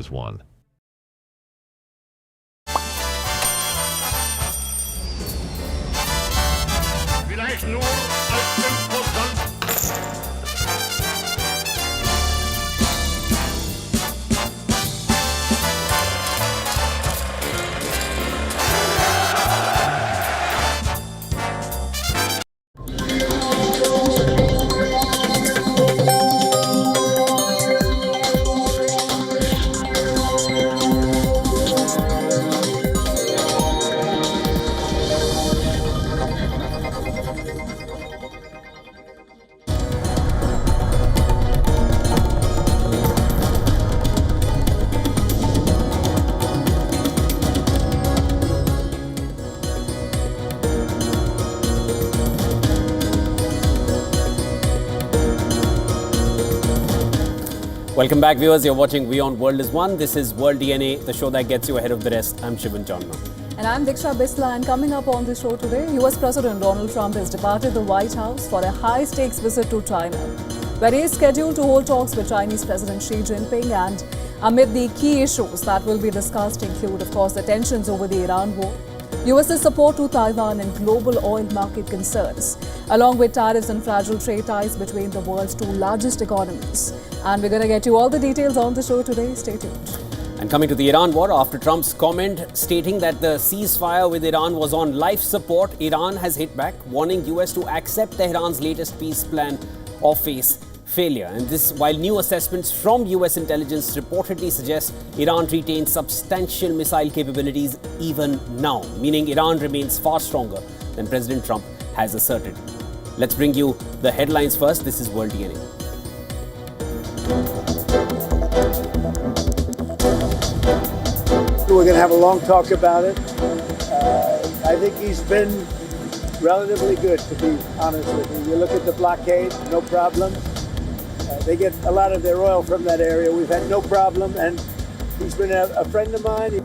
is One. Vielleicht nur als 5%. Welcome back, viewers. You're watching WION World is One. This is World DNA, the show that gets you ahead of the rest. I'm Shivan Chandna. And I'm Diksha Bisla, and coming up on the show today, US President Donald Trump has departed the White House for a high-stakes visit to China, where he is scheduled to hold talks with Chinese President Xi Jinping. And amid the key issues that will be discussed include, of course, the tensions over the Iran war, US's support to Taiwan and global oil market concerns, along with tariffs and fragile trade ties between the world's two largest economies. And we're going to get you all the details on the show today. Stay tuned. And coming to the Iran war, after Trump's comment stating that the ceasefire with Iran was on life support, Iran has hit back, warning US to accept Tehran's latest peace plan or face failure. And this while new assessments from US intelligence reportedly suggest Iran retains substantial missile capabilities even now, meaning Iran remains far stronger than President Trump has asserted. Let's bring you the headlines first. This is World DNA. We're going to have a long talk about it. I think he's been relatively good, to be honest with you. You look at the blockade, no problem. They get a lot of their oil from that area. We've had no problem, and he's been a friend of mine.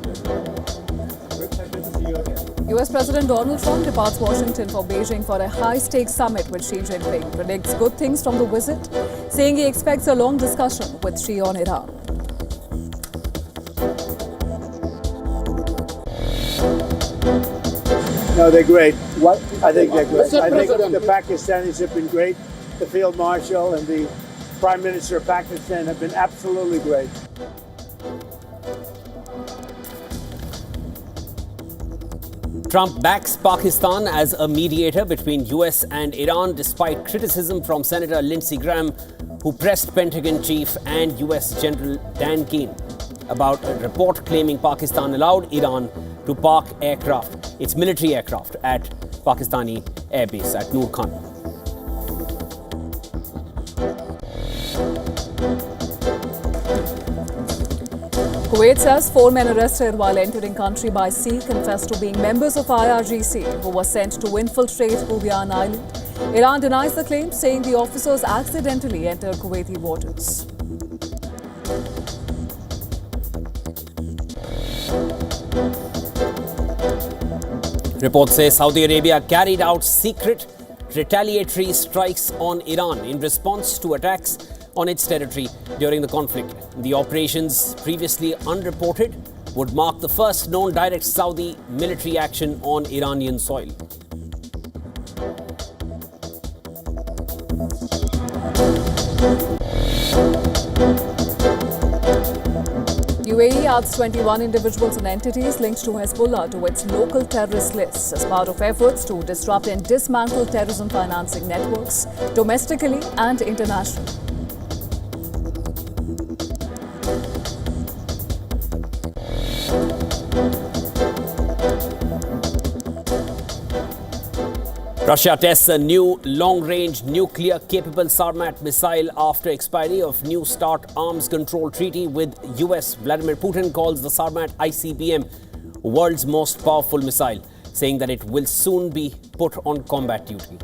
US President Donald Trump departs Washington for Beijing for a high-stakes summit with Xi Jinping. Predicts good things from the visit, saying he expects a long discussion with Xi on Iran. No, they're great. What? I think they're great. I think the Pakistanis have been great. The Field Marshal and the Prime Minister of Pakistan have been absolutely great. Trump backs Pakistan as a mediator between US and Iran despite criticism from Senator Lindsey Graham, who pressed Pentagon chief and US General Dan Kane about a report claiming Pakistan allowed Iran to park aircraft, its military aircraft, at Pakistani airbase at Noor Khan. Kuwait says 4 men arrested while entering country by sea confessed to being members of IRGC who were sent to infiltrate Houbiyan Island. Iran denies the claim, saying the officers accidentally entered Kuwaiti waters. Reports say Saudi Arabia carried out secret retaliatory strikes on Iran in response to attacks on its territory during the conflict. The operations, previously unreported, would mark the first known direct Saudi military action on Iranian soil. UAE adds 21 individuals and entities linked to Hezbollah to its local terrorist lists as part of efforts to disrupt and dismantle terrorism financing networks domestically and internationally. Russia tests a new long-range nuclear-capable Sarmat missile after expiry of New START arms control treaty with US. Vladimir Putin calls the Sarmat ICBM world's most powerful missile, saying that it will soon be put on combat duty.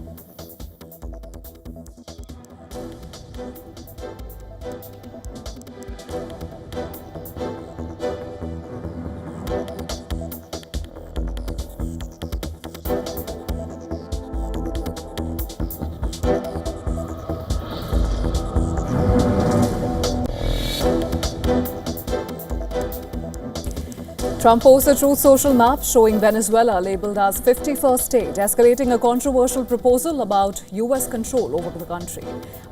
Trump posted a Truth Social map showing Venezuela labeled as 51st state, escalating a controversial proposal about U.S. control over the country.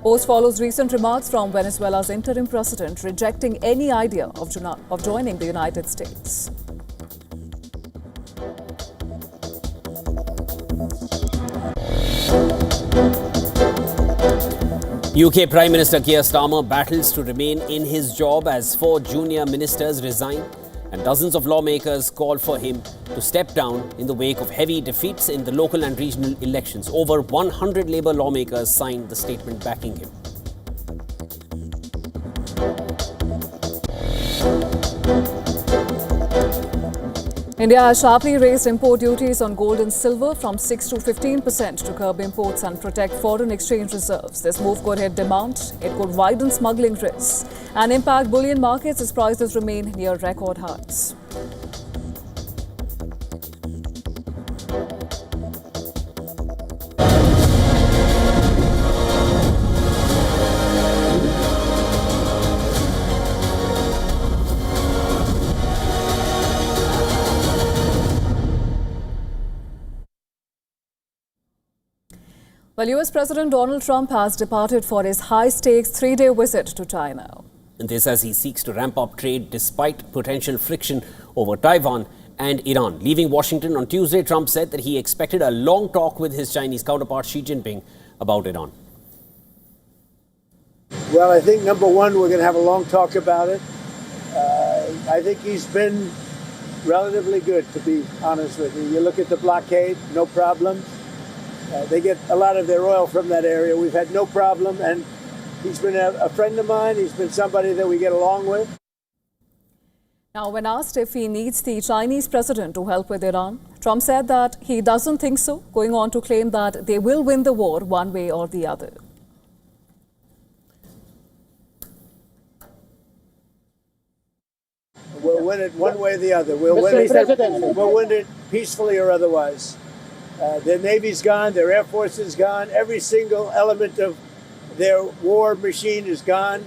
Post follows recent remarks from Venezuela's interim president rejecting any idea of joining the United States. UK Prime Minister Keir Starmer battles to remain in his job as 4 junior ministers resign, and dozens of lawmakers call for him to step down in the wake of heavy defeats in the local and regional elections. Over 100 Labour lawmakers signed the statement backing him. India has sharply raised import duties on gold and silver from 6 to 15% to curb imports and protect foreign exchange reserves. This move could hit demand, it could widen smuggling risks and impact bullion markets as prices remain near record highs. Well, US President Donald Trump has departed for his high-stakes 3-day visit to China. And this as he seeks to ramp up trade despite potential friction over Taiwan and Iran. Leaving Washington on Tuesday, Trump said that he expected a long talk with his Chinese counterpart Xi Jinping about Iran. Well, I think number one, we're going to have a long talk about it. I think he's been relatively good, to be honest with you. You look at the blockade, no problem. They get a lot of their oil from that area. We've had no problem, and he's been a friend of mine. He's been somebody that we get along with. Now, when asked if he needs the Chinese president to help with Iran, Trump said that he doesn't think so, going on to claim that they will win the war one way or the other. We'll win it one way or the other. We'll win it peacefully or otherwise. Their Navy's gone, their Air Force is gone, every single element of their war machine is gone.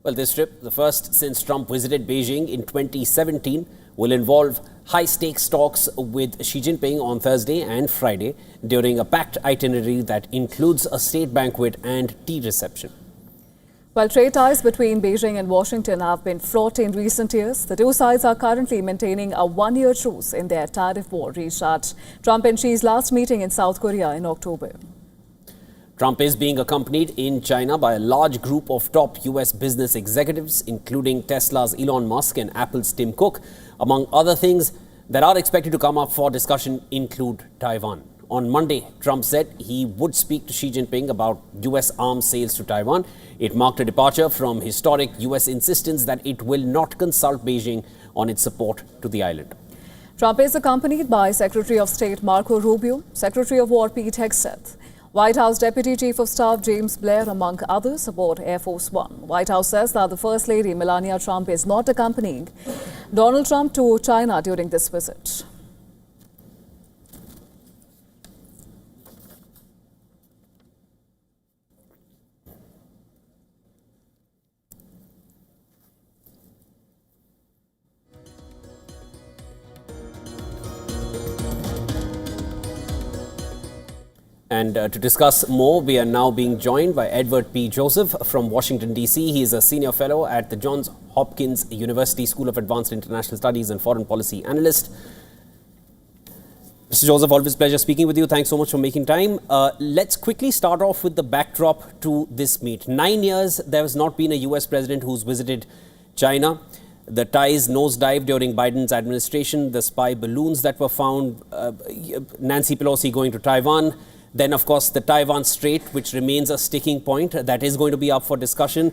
Well, this trip, the first since Trump visited Beijing in 2017, will involve high-stakes talks with Xi Jinping on Thursday and Friday during a packed itinerary that includes a state banquet and tea reception. While trade ties between Beijing and Washington have been fraught in recent years, the two sides are currently maintaining a 1-year truce in their tariff war reached at Trump and Xi's last meeting in South Korea in October. Trump is being accompanied in China by a large group of top US business executives, including Tesla's Elon Musk and Apple's Tim Cook. Among other things that are expected to come up for discussion include Taiwan. On Monday, Trump said he would speak to Xi Jinping about US arms sales to Taiwan. It marked a departure from historic US insistence that it will not consult Beijing on its support to the island. Trump is accompanied by Secretary of State Marco Rubio, Secretary of War Pete Hegseth, White House Deputy Chief of Staff James Blair, among others, aboard Air Force One. White House says that the First Lady Melania Trump is not accompanying Donald Trump to China during this visit. And to discuss more, we are now being joined by Edward P. Joseph from Washington, D.C. He is a senior fellow at the Johns Hopkins University School of Advanced International Studies and foreign policy analyst. Mr. Joseph, always a pleasure speaking with you. Thanks so much for making time. Let's quickly start off with the backdrop to this meet. 9 years, there has not been a U.S. president who's visited China. The ties nosedived during Biden's administration, the spy balloons that were found, Nancy Pelosi going to Taiwan. Then, of course, the Taiwan Strait, which remains a sticking point that is going to be up for discussion.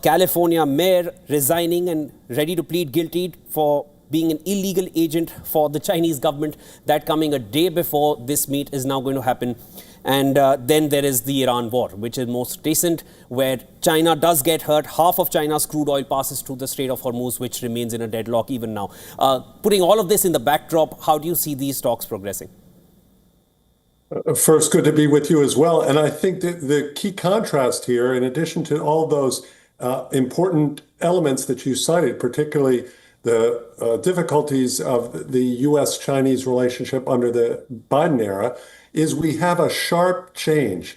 California mayor resigning and ready to plead guilty for being an illegal agent for the Chinese government. That coming a day before this meet is now going to happen. And then there is the Iran war, which is most recent, where China does get hurt. Half of China's crude oil passes through the Strait of Hormuz, which remains in a deadlock even now. Putting all of this in the backdrop, how do you see these talks progressing? First, good to be with you as well. And I think that the key contrast here, in addition to all those important elements that you cited, particularly the difficulties of the U.S.-Chinese relationship under the Biden era is we have a sharp change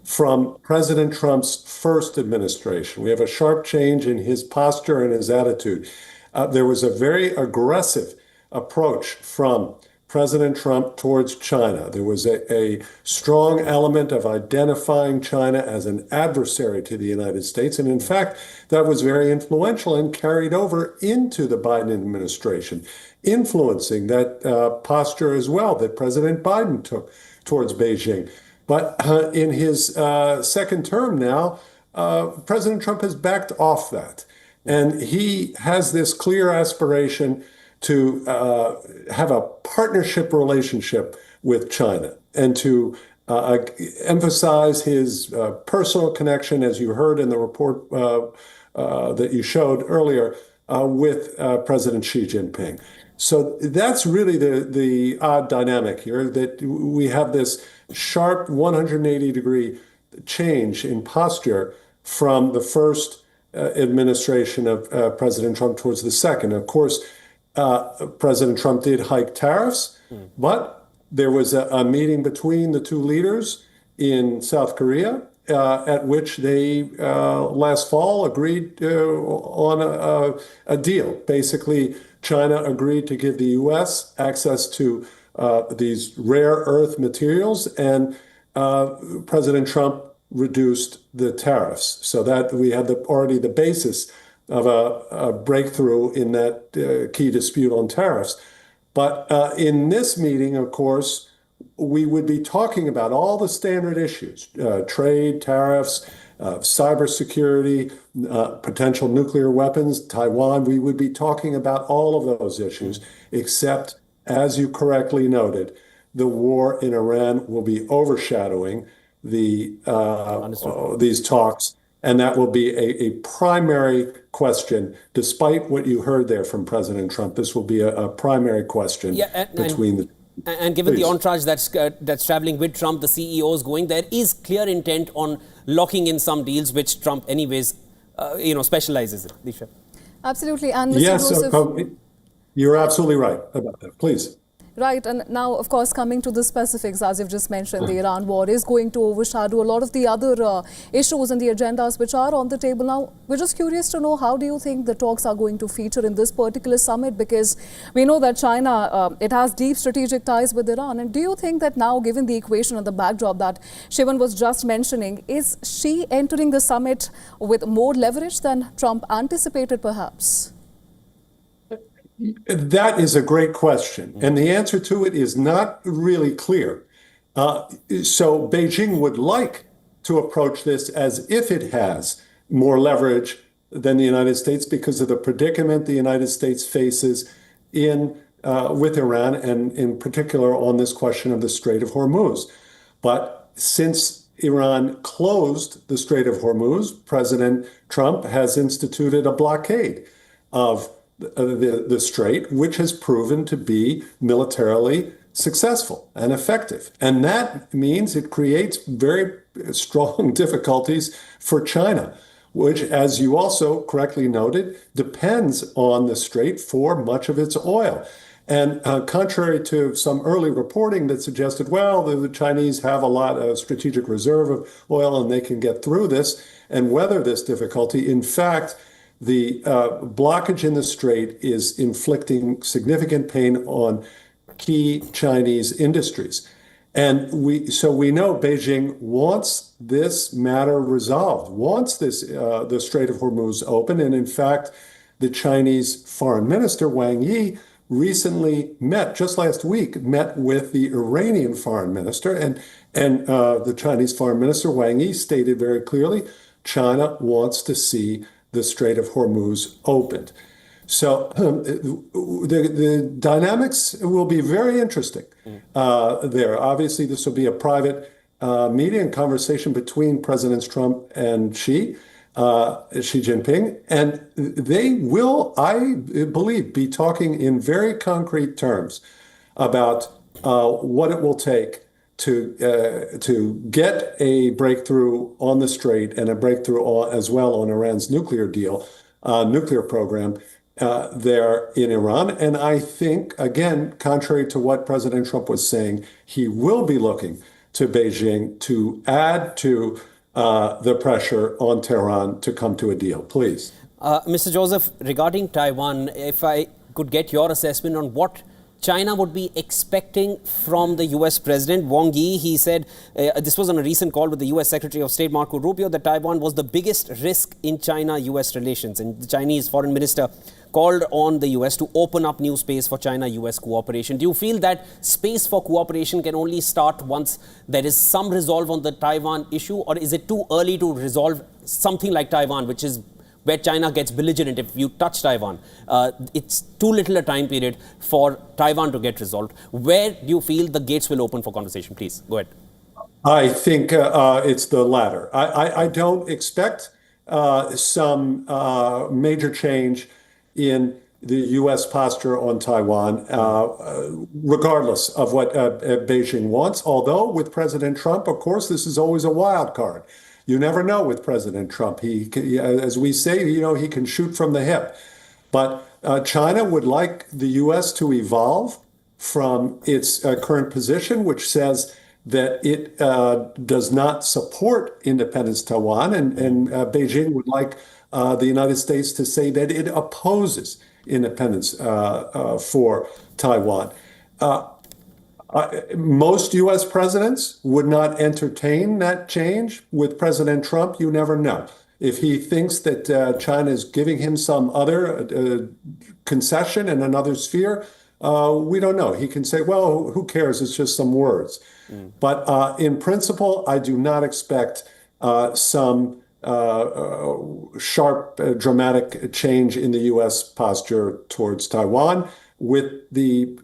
from President Trump's first administration. We have a sharp change in his posture and his attitude. There was a very aggressive approach from President Trump towards China. There was a strong element of identifying China as an adversary to the United States. And in fact, that was very influential and carried over into the Biden administration, influencing that posture as well that President Biden took towards Beijing. But in his second term now, President Trump has backed off that. And he has this clear aspiration to have a partnership relationship with China and to emphasize his personal connection, as you heard in the report that you showed earlier, with President Xi Jinping. So that's really the odd dynamic here, that we have this sharp 180-degree change in posture from the first administration of President Trump towards the second. Of course, President Trump did hike tariffs, but there was a meeting between the two leaders in South Korea at which they last fall agreed on a deal. Basically, China agreed to give the U.S. access to these rare earth materials, and President Trump reduced the tariffs, so that we had already the basis of a breakthrough in that key dispute on tariffs. But in this meeting, of course, we would be talking about all the standard issues, trade, tariffs, cybersecurity, potential nuclear weapons, Taiwan. We would be talking about all of those issues, except, as you correctly noted, the war in Iran will be overshadowing these talks. And that will be a primary question, despite what you heard there from President Trump. This will be a primary question between the. And given the entourage that's traveling with Trump, the CEOs going, there is clear intent on locking in some deals, which Trump, anyways, specializes in. Disha. Absolutely, and Mr. Yes, Joseph, you're absolutely right about that. Please. Right, and now, of course, coming to the specifics, as you've just mentioned, the Iran war is going to overshadow a lot of the other issues and the agendas which are on the table now. We're just curious to know, how do you think the talks are going to feature in this particular summit? Because we know that China, it has deep strategic ties with Iran. And do you think that now, given the equation and the backdrop that Shivan was just mentioning, is she entering the summit with more leverage than Trump anticipated, perhaps? That is a great question. And the answer to it is not really clear. So Beijing would like to approach this as if it has more leverage than the United States because of the predicament the United States faces with Iran, and in particular on this question of the Strait of Hormuz. But since Iran closed the Strait of Hormuz, President Trump has instituted a blockade of the strait, which has proven to be militarily successful and effective. And that means it creates very strong difficulties for China, which, as you also correctly noted, depends on the strait for much of its oil. And contrary to some early reporting that suggested, well, the Chinese have a lot of strategic reserve of oil and they can get through this and weather this difficulty, in fact, the blockage in the strait is inflicting significant pain on key Chinese industries. And we know Beijing wants this matter resolved, wants the Strait of Hormuz open. And in fact, the Chinese foreign minister, Wang Yi, recently just last week, met with the Iranian foreign minister. And the Chinese foreign minister, Wang Yi, stated very clearly, China wants to see the Strait of Hormuz opened. So the dynamics will be very interesting there. Obviously, this will be a private meeting and conversation between Presidents Trump and Xi Jinping, and they will, I believe, be talking in very concrete terms about what it will take to get a breakthrough on the strait and a breakthrough as well on Iran's nuclear program, there in Iran. And I think, again, contrary to what President Trump was saying, he will be looking to Beijing to add to the pressure on Tehran to come to a deal. Please. Mr. Joseph, regarding Taiwan, if I could get your assessment on what China would be expecting from the U.S. President. Wang Yi, he said, this was on a recent call with the U.S. Secretary of State Marco Rubio, that Taiwan was the biggest risk in China-U.S. relations. And the Chinese foreign minister called on the U.S. to open up new space for China-U.S. cooperation. Do you feel that space for cooperation can only start once there is some resolve on the Taiwan issue? Or is it too early to resolve something like Taiwan, which is where China gets belligerent if you touch Taiwan? It's too little a time period for Taiwan to get resolved. Where do you feel the gates will open for conversation? Please, go ahead. I think it's the latter. I don't expect some major change in the U.S. posture on Taiwan, regardless of what Beijing wants. Although with President Trump, of course, this is always a wild card. You never know with President Trump. He, as we say, he can shoot from the hip. But China would like the U.S. to evolve from its current position, which says that it does not support independence Taiwan, and Beijing would like the United States to say that it opposes independence for Taiwan. Most U.S. presidents would not entertain that change. With President Trump, you never know. If he thinks that China is giving him some other concession in another sphere, we don't know. He can say, well, who cares? It's just some words. But in principle, I do not expect some sharp, dramatic change in the U.S. posture towards Taiwan, with the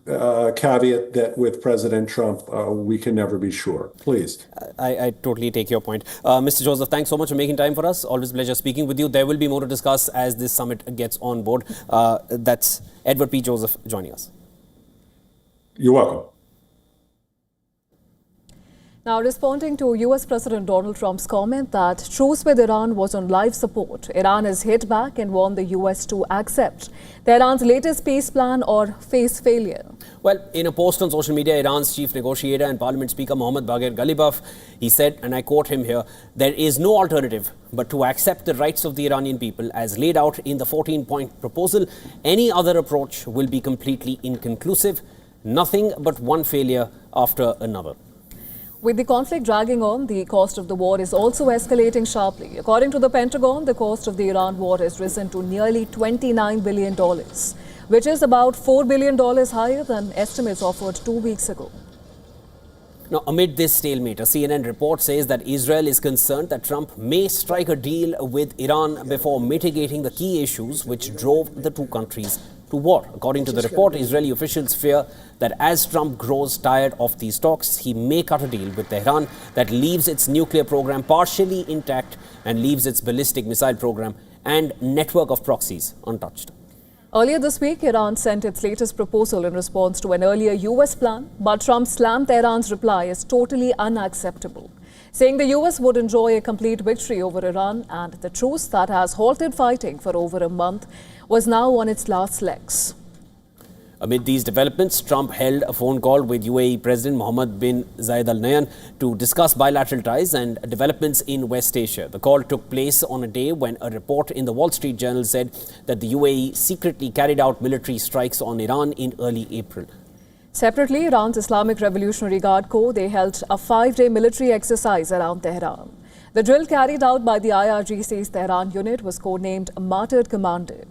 caveat that with President Trump, we can never be sure. Please. I totally take your point. Mr. Joseph, thanks so much for making time for us. Always a pleasure speaking with you. There will be more to discuss as this summit gets on board. That's Edward P. Joseph joining us. You're welcome. Now, responding to US President Donald Trump's comment that truce with Iran was on life support, Iran has hit back and warned the US to accept Tehran's latest peace plan or face failure. Well, in a post on social media, Iran's chief negotiator and Parliament Speaker Mohammad Bagher Ghalibaf, he said, and I quote him here, "There is no alternative but to accept the rights of the Iranian people as laid out in the 14-point proposal. Any other approach will be completely inconclusive. Nothing but one failure after another." With the conflict dragging on, the cost of the war is also escalating sharply. According to the Pentagon, the cost of the Iran war has risen to nearly $29 billion, which is about $4 billion higher than estimates offered 2 weeks ago. Now, amid this stalemate, a CNN report says that Israel is concerned that Trump may strike a deal with Iran before mitigating the key issues which drove the two countries to war. According to the report, Israeli officials fear that as Trump grows tired of these talks, he may cut a deal with Tehran that leaves its nuclear program partially intact and leaves its ballistic missile program and network of proxies untouched. Earlier this week, Iran sent its latest proposal in response to an earlier US plan, but Trump slammed Tehran's reply as totally unacceptable, saying the US would enjoy a complete victory over Iran and the truce that has halted fighting for over a month was now on its last legs. Amid these developments, Trump held a phone call with UAE President Mohammed bin Zayed Al Nahyan to discuss bilateral ties and developments in West Asia. The call took place on a day when a report in the Wall Street Journal said that the UAE secretly carried out military strikes on Iran in early April. Separately, Iran's Islamic Revolutionary Guard Corps, they held a 5-day military exercise around Tehran. The drill carried out by the IRGC's Tehran unit was codenamed Martyred Commander.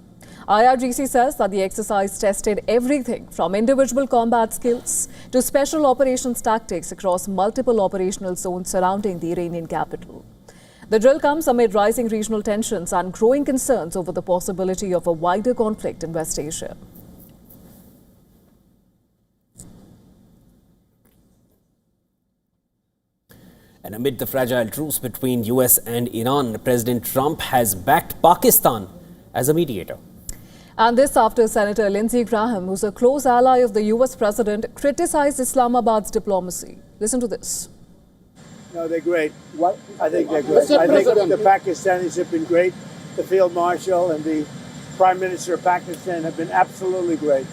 IRGC says that the exercise tested everything from individual combat skills to special operations tactics across multiple operational zones surrounding the Iranian capital. The drill comes amid rising regional tensions and growing concerns over the possibility of a wider conflict in West Asia. And amid the fragile truce between US and Iran, President Trump has backed Pakistan as a mediator. And this after Senator Lindsey Graham, who's a close ally of the US president, criticized Islamabad's diplomacy. Listen to this. No, they're great. I think they're good. I think the Pakistanis have been great. The field marshal and the Prime Minister of Pakistan have been absolutely great.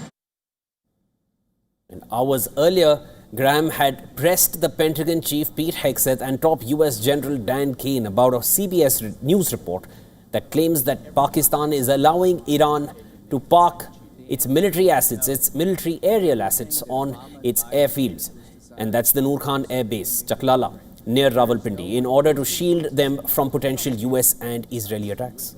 And hours earlier, Graham had pressed the Pentagon chief Pete Hegseth and top US General Dan Kane about a CBS News report that claims that Pakistan is allowing Iran to park its military assets, its military aerial assets on its airfields. And that's the Noor Khan Air Base, Chaklala, near Rawalpindi, in order to shield them from potential US and Israeli attacks.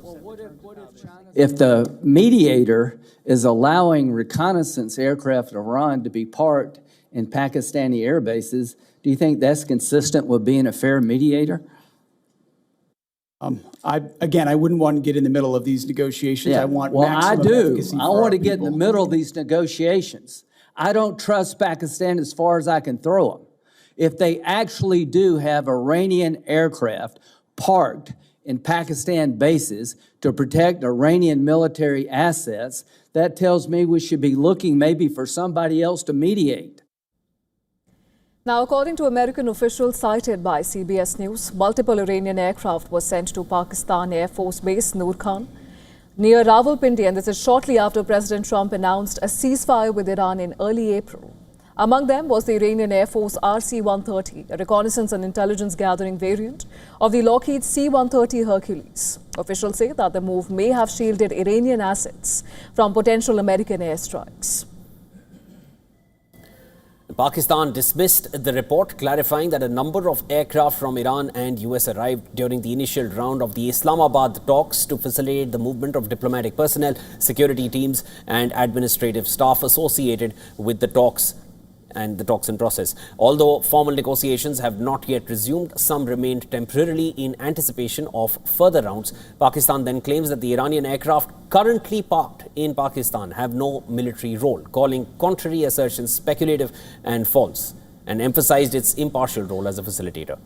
If the mediator is allowing reconnaissance aircraft of Iran to be parked in Pakistani air bases, do you think that's consistent with being a fair mediator? I wouldn't want to get in the middle of these negotiations. I want maximum efficacy. I want to get in the middle of these negotiations. I don't trust Pakistan as far as I can throw them. If they actually do have Iranian aircraft parked in Pakistan bases to protect Iranian military assets, that tells me we should be looking maybe for somebody else to mediate. Now, according to American officials cited by CBS News, multiple Iranian aircraft were sent to Pakistan Air Force Base Noor Khan near Rawalpindi, and this is shortly after President Trump announced a ceasefire with Iran in early April. Among them was the Iranian Air Force RC-130, a reconnaissance and intelligence gathering variant of the Lockheed C-130 Hercules. Officials say that the move may have shielded Iranian assets from potential American airstrikes. Pakistan dismissed the report, clarifying that a number of aircraft from Iran and US arrived during the initial round of the Islamabad talks to facilitate the movement of diplomatic personnel, security teams and administrative staff associated with the talks and the talks in process. Although formal negotiations have not yet resumed, some remained temporarily in anticipation of further rounds. Pakistan then claims that the Iranian aircraft currently parked in Pakistan have no military role, calling contrary assertions speculative and false, and emphasized its impartial role as a facilitator.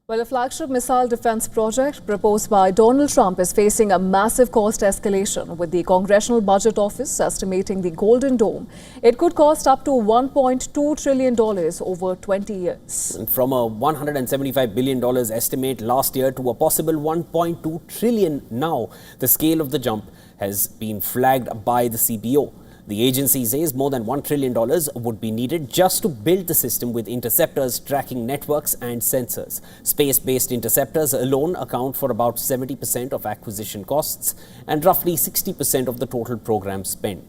Well, a flagship missile defense project proposed by Donald Trump is facing a massive cost escalation, with the Congressional Budget Office estimating the Golden Dome. It could cost up to $1.2 trillion over 20 years. From a $175 billion estimate last year to a possible $1.2 trillion now, the scale of the jump has been flagged by the CBO. The agency says more than $1 trillion would be needed just to build the system, with interceptors tracking networks and sensors. Space-based interceptors alone account for about 70% of acquisition costs and roughly 60% of the total program spend.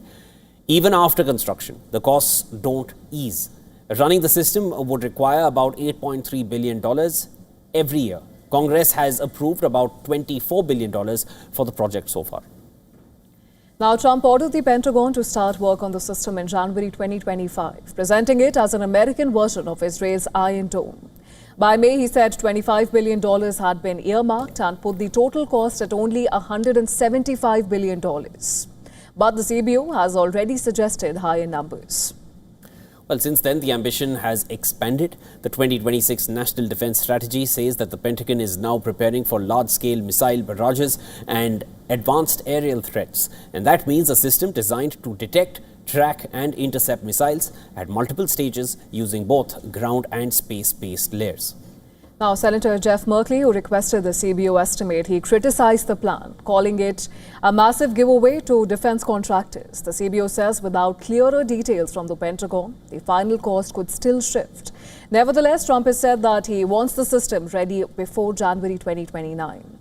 Even after construction, the costs don't ease. Running the system would require about $8.3 billion every year. Congress has approved about $24 billion for the project so far. Now, Trump ordered the Pentagon to start work on the system in January 2025, presenting it as an American version of Israel's Iron Dome. By May, he said $25 billion had been earmarked and put the total cost at only $175 billion. But the CBO has already suggested higher numbers. Well, since then, the ambition has expanded. The 2026 National Defense Strategy says that the Pentagon is now preparing for large-scale missile barrages and advanced aerial threats. And that means a system designed to detect, track and intercept missiles at multiple stages using both ground and space-based layers. Now, Senator Jeff Merkley, who requested the CBO estimate, he criticized the plan, calling it a massive giveaway to defense contractors. The CBO says without clearer details from the Pentagon, the final cost could still shift. Nevertheless, Trump has said that he wants the system ready before January 2029.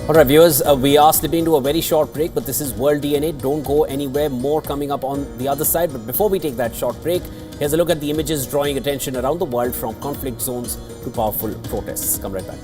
All right, viewers, we are slipping into a very short break, but this is World DNA. Don't go anywhere. More coming up on the other side. But before we take that short break, here's a look at the images drawing attention around the world, from conflict zones to powerful protests. Come right back.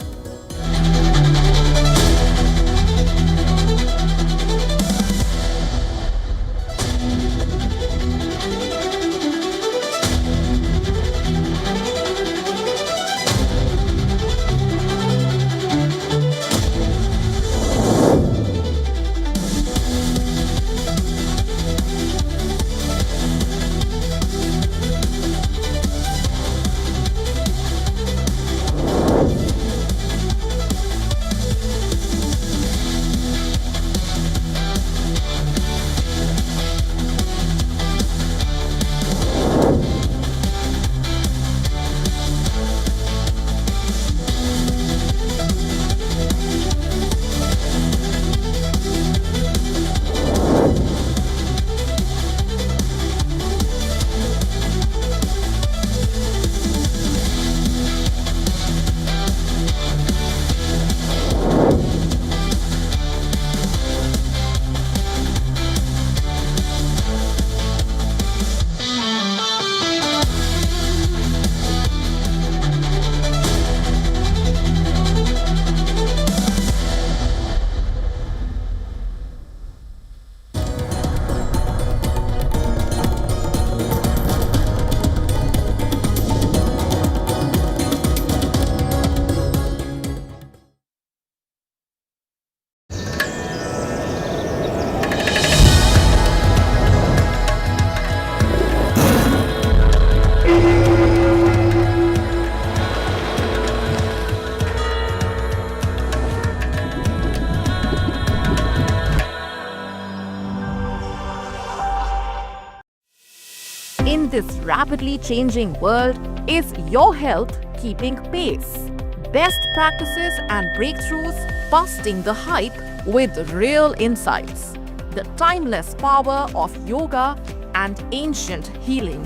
In this rapidly changing world, is your health keeping pace? Best practices and breakthroughs busting the hype with real insights. The timeless power of yoga and ancient healing.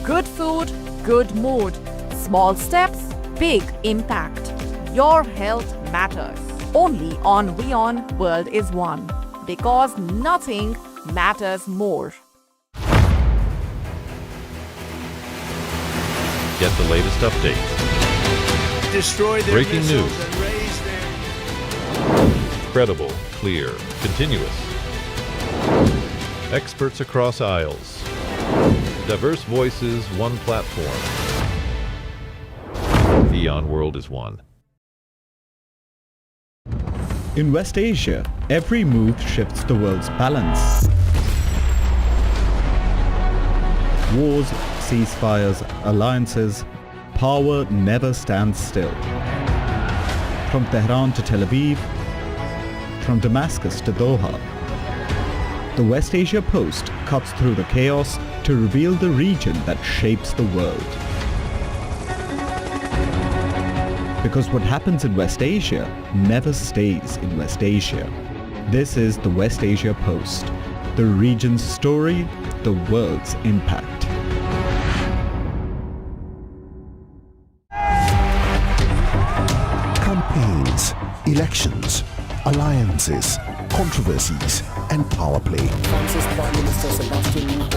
Good food, good mood. Small steps, big impact. Your health matters. Only on WION World is One. Because nothing matters more. Get the latest updates. Destroy their Breaking missiles news. and raise their Credible, clear, continuous. Experts across aisles. Diverse voices, one platform. WION World is One. In West Asia, every move shifts the world's balance. Wars, ceasefires, alliances, power never stands still. From Tehran to Tel Aviv, from Damascus to Doha, the West Asia Post cuts through the chaos to reveal the region that shapes the world. Because what happens in West Asia never stays in West Asia. This is the West Asia Post, the region's story, the world's impact. Campaigns, elections, alliances, controversies, and power play.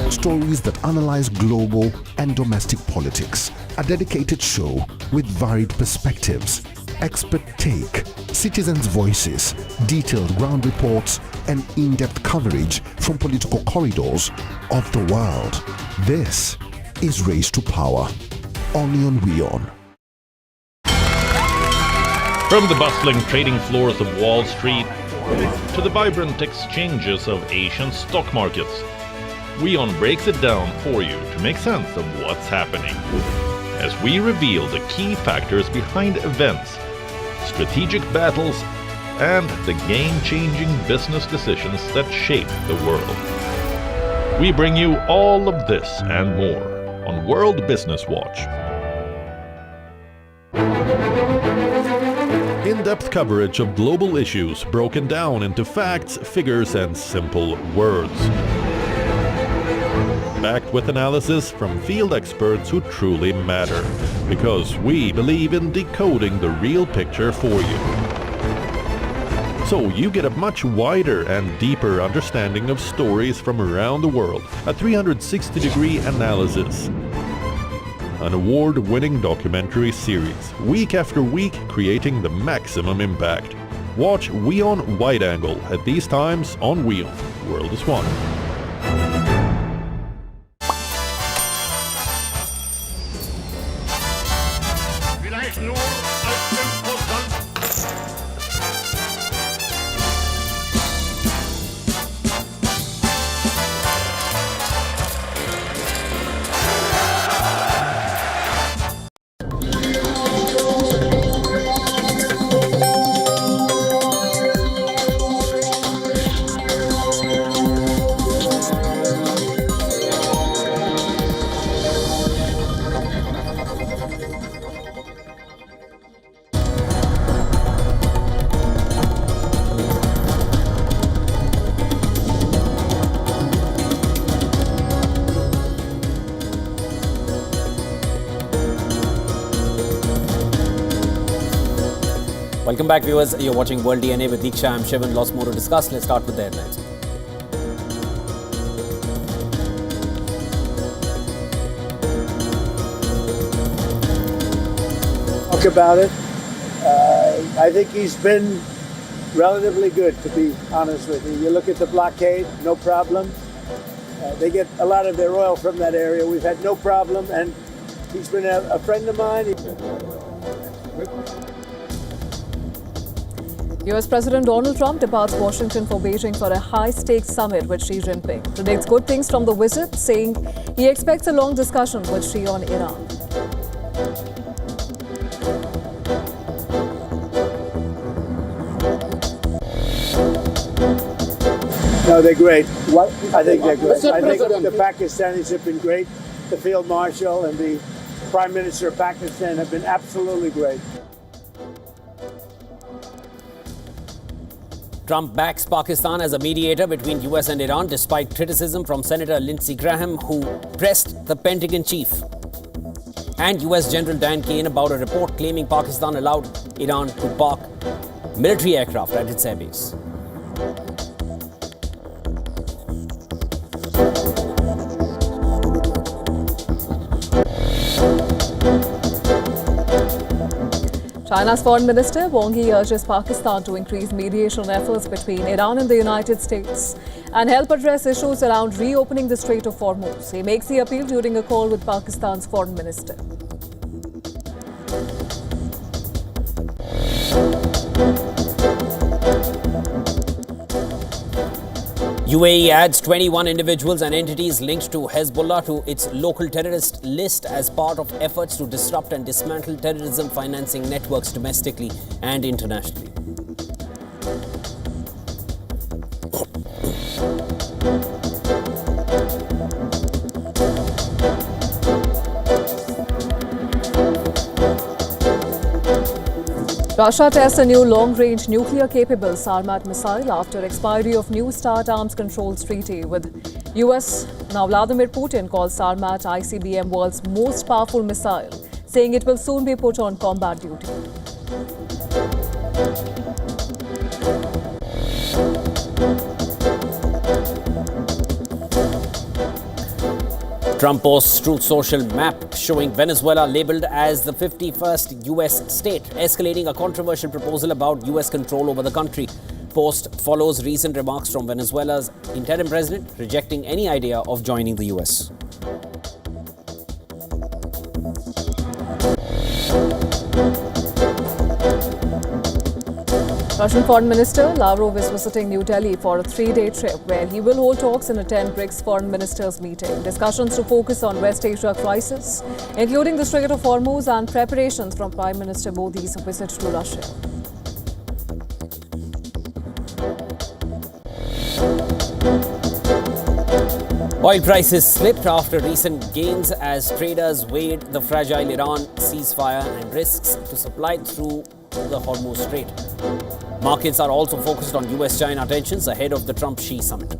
Stories that analyze global and domestic politics. A dedicated show with varied perspectives, expert take, citizens' voices, detailed ground reports, and in-depth coverage from political corridors of the world. This is Race to Power, only on WION. From the bustling trading floors of Wall Street to the vibrant exchanges of Asian stock markets, WION breaks it down for you to make sense of what's happening. As we reveal the key factors behind events, strategic battles, and the game-changing business decisions that shape the world. We bring you all of this and more on World Business Watch. In-depth coverage of global issues broken down into facts, figures, and simple words. Backed with analysis from field experts who truly matter, because we believe in decoding the real picture for you. So you get a much wider and deeper understanding of stories from around the world, a 360-degree analysis. An award-winning documentary series, week after week creating the maximum impact. Watch WION Wide Angle at these times on WION World is One. vielleicht nur als Imposant. Welcome back, viewers. You're watching World DNA with Deeksha. I'm Shivan. Lots more to discuss. Let's start with the headlines. Talk about it. I think he's been relatively good, to be honest with you. You look at the blockade, no problem. They get a lot of their oil from that area. We've had no problem, and he's been a friend of mine. US President Donald Trump departs Washington for Beijing for a high-stakes summit with Xi Jinping. Predicts good things from the visit, saying he expects a long discussion with Xi on Iran. No, they're great. I think they're great. I think the Pakistanis have been great. the Field Marshal and the Prime Minister of Pakistan have been absolutely great. Trump backs Pakistan as a mediator between US and Iran despite criticism from Senator Lindsey Graham, who pressed the Pentagon chief. And US General Dan Kane about a report claiming Pakistan allowed Iran to park military aircraft at its airbase. China's Foreign Minister Wang Yi urges Pakistan to increase mediation efforts between Iran and the United States and help address issues around reopening the Strait of Hormuz. He makes the appeal during a call with Pakistan's Foreign Minister. UAE adds 21 individuals and entities linked to Hezbollah to its local terrorist list as part of efforts to disrupt and dismantle terrorism financing networks domestically and internationally. Russia tests a new long-range nuclear-capable Sarmat missile after expiry of New START arms controls treaty with US. Now Vladimir Putin calls Sarmat ICBM world's most powerful missile, saying it will soon be put on combat duty. Trump posts Truth Social map showing Venezuela labeled as the 51st US state, escalating a controversial proposal about US control over the country. Post follows recent remarks from Venezuela's interim president rejecting any idea of joining the US. Russian Foreign Minister Lavrov is visiting New Delhi for a 3-day trip where he will hold talks and attend BRICS foreign ministers' meeting. Discussions to focus on West Asia crisis, including the Strait of Hormuz and preparations from Prime Minister Modi's visit to Russia. Oil prices slipped after recent gains as traders weighed the fragile Iran ceasefire and risks to supply through the Hormuz Strait. Markets are also focused on US-China tensions ahead of the Trump-Xi summit.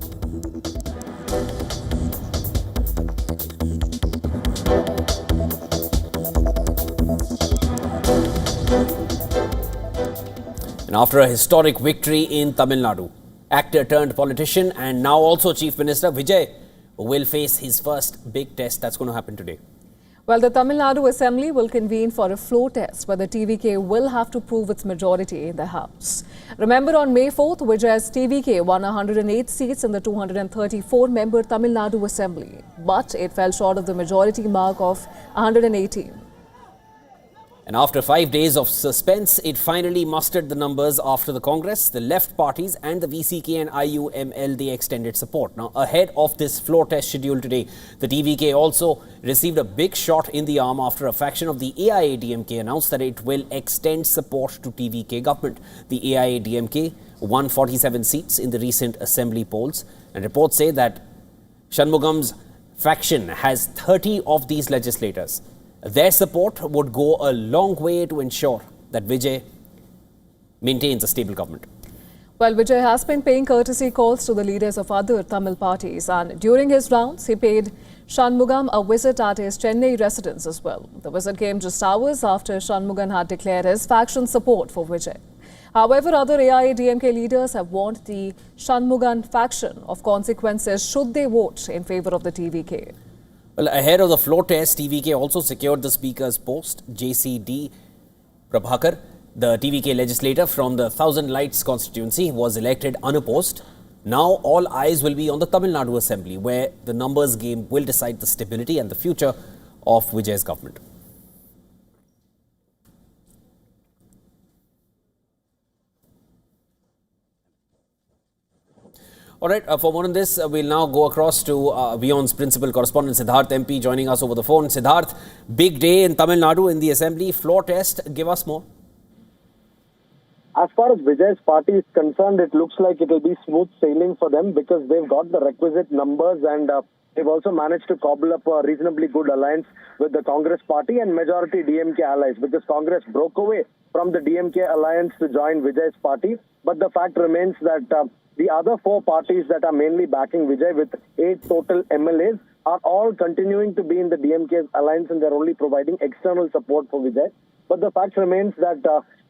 And after a historic victory in Tamil Nadu, actor turned politician and now also Chief Minister Vijay will face his first big test that's going to happen today. Well, the Tamil Nadu Assembly will convene for a floor test where the TVK will have to prove its majority in the House. Remember, on May 4th, Vijay's TVK won 108 seats in the 234-member Tamil Nadu Assembly, but it fell short of the majority mark of 118. And after 5 days of suspense, it finally mustered the numbers after the Congress, the left parties and the VCK and IUML, they extended support. Now, ahead of this floor test scheduled today, the TVK also received a big shot in the arm after a faction of the AIADMK announced that it will extend support to TVK government. The AIADMK won 47 seats in the recent assembly polls, and reports say that Shanmugam's faction has 30 of these legislators. Their support would go a long way to ensure that Vijay maintains a stable government. Well, Vijay has been paying courtesy calls to the leaders of other Tamil parties, and during his rounds, he paid Shanmugam a visit at his Chennai residence as well. The visit came just hours after Shanmugam had declared his faction support for Vijay. However, other AIADMK leaders have warned the Shanmugam faction of consequences should they vote in favor of the TVK. Well, ahead of the floor test, TVK also secured the Speaker's post. JCD Prabhakar, the TVK legislator from the Thousand Lights constituency, was elected unopposed. Now all eyes will be on the Tamil Nadu Assembly, where the numbers game will decide the stability and the future of Vijay's government. All right, for more on this, we'll now go across to WION's principal correspondent, Siddharth MP, joining us over the phone. Siddharth, big day in Tamil Nadu in the Assembly. Floor test, give us more. As far as Vijay's party is concerned, it looks like it will be smooth sailing for them because they've got the requisite numbers and they've also managed to cobble up a reasonably good alliance with the Congress party and majority DMK allies, because Congress broke away from the DMK alliance to join Vijay's party. But the fact remains that the other 4 parties that are mainly backing Vijay, with 8 total MLAs, are all continuing to be in the DMK alliance, and they're only providing external support for Vijay. But the fact remains that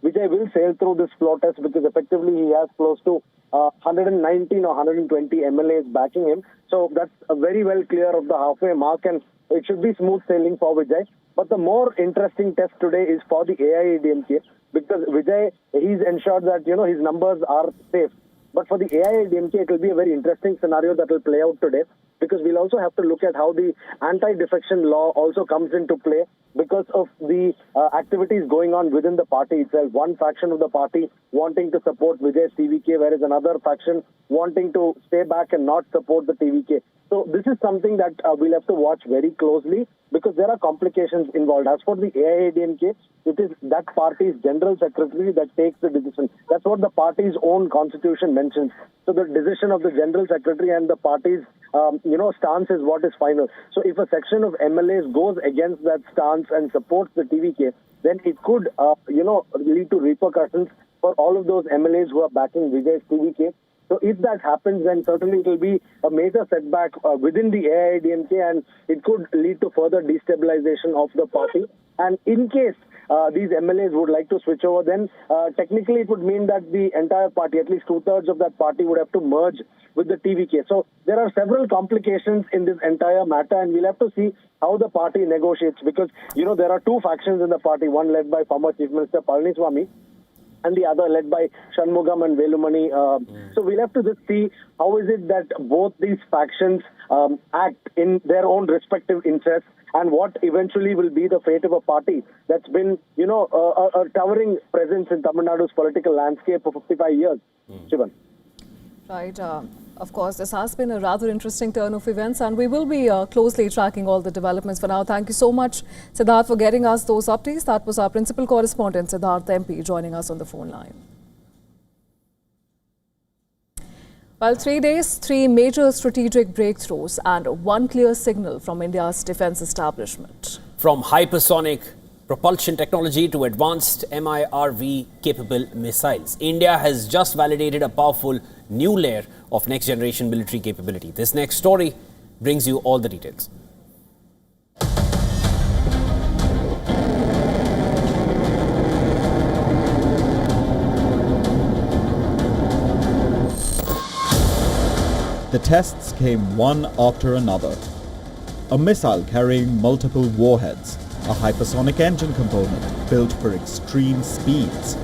Vijay will sail through this floor test, because effectively he has close to 119 or 120 MLAs backing him. So that's very well clear of the halfway mark, and it should be smooth sailing for Vijay. But the more interesting test today is for the AIADMK, because Vijay, he's ensured that, his numbers are safe. But for the AIADMK, it will be a very interesting scenario that will play out today, because we'll also have to look at how the anti-defection law also comes into play because of the activities going on within the party itself. One faction of the party wanting to support Vijay's TVK, whereas another faction wanting to stay back and not support the TVK. So this is something that we'll have to watch very closely, because there are complications involved. As for the AIADMK, it is that party's general secretary that takes the decision. That's what the party's own constitution mentions. So the decision of the general secretary and the party's stance is what is final. So if a section of MLAs goes against that stance and supports the TVK, then it could lead to repercussions for all of those MLAs who are backing Vijay's TVK. So if that happens, then certainly it will be a major setback within the AIADMK, and it could lead to further destabilization of the party. And in case these MLAs would like to switch over, then technically it would mean that the entire party, at least 2/3 of that party, would have to merge with the TVK. So there are several complications in this entire matter, and we'll have to see how the party negotiates, because, there are 2 factions in the party, one led by former Chief Minister Palaniswamy, and the other led by Shanmugam and Velumani. So we'll have to just see how is it that both these factions act in their own respective interests, and what eventually will be the fate of a party that's been, a towering presence in Tamil Nadu's political landscape for 55 years. Shivan. Right. Of course, this has been a rather interesting turn of events, and we will be closely tracking all the developments. For now, thank you so much, Siddharth, for getting us those updates. That was our principal correspondent, Siddharth MP, joining us on the phone line. Well, 3 days, 3 major strategic breakthroughs, and 1 clear signal from India's defense establishment. From hypersonic propulsion technology to advanced MIRV-capable missiles, India has just validated a powerful new layer of next-generation military capability. This next story brings you all the details. The tests came one after another. A missile carrying multiple warheads, a hypersonic engine component built for extreme speeds,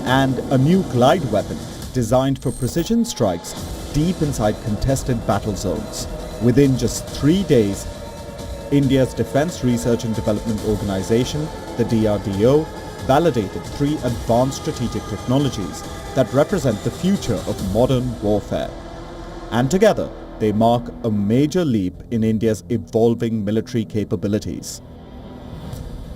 and a new glide weapon designed for precision strikes deep inside contested battle zones. Within just 3 days, India's Defence Research and Development Organisation, the DRDO, validated 3 advanced strategic technologies that represent the future of modern warfare. And together, they mark a major leap in India's evolving military capabilities.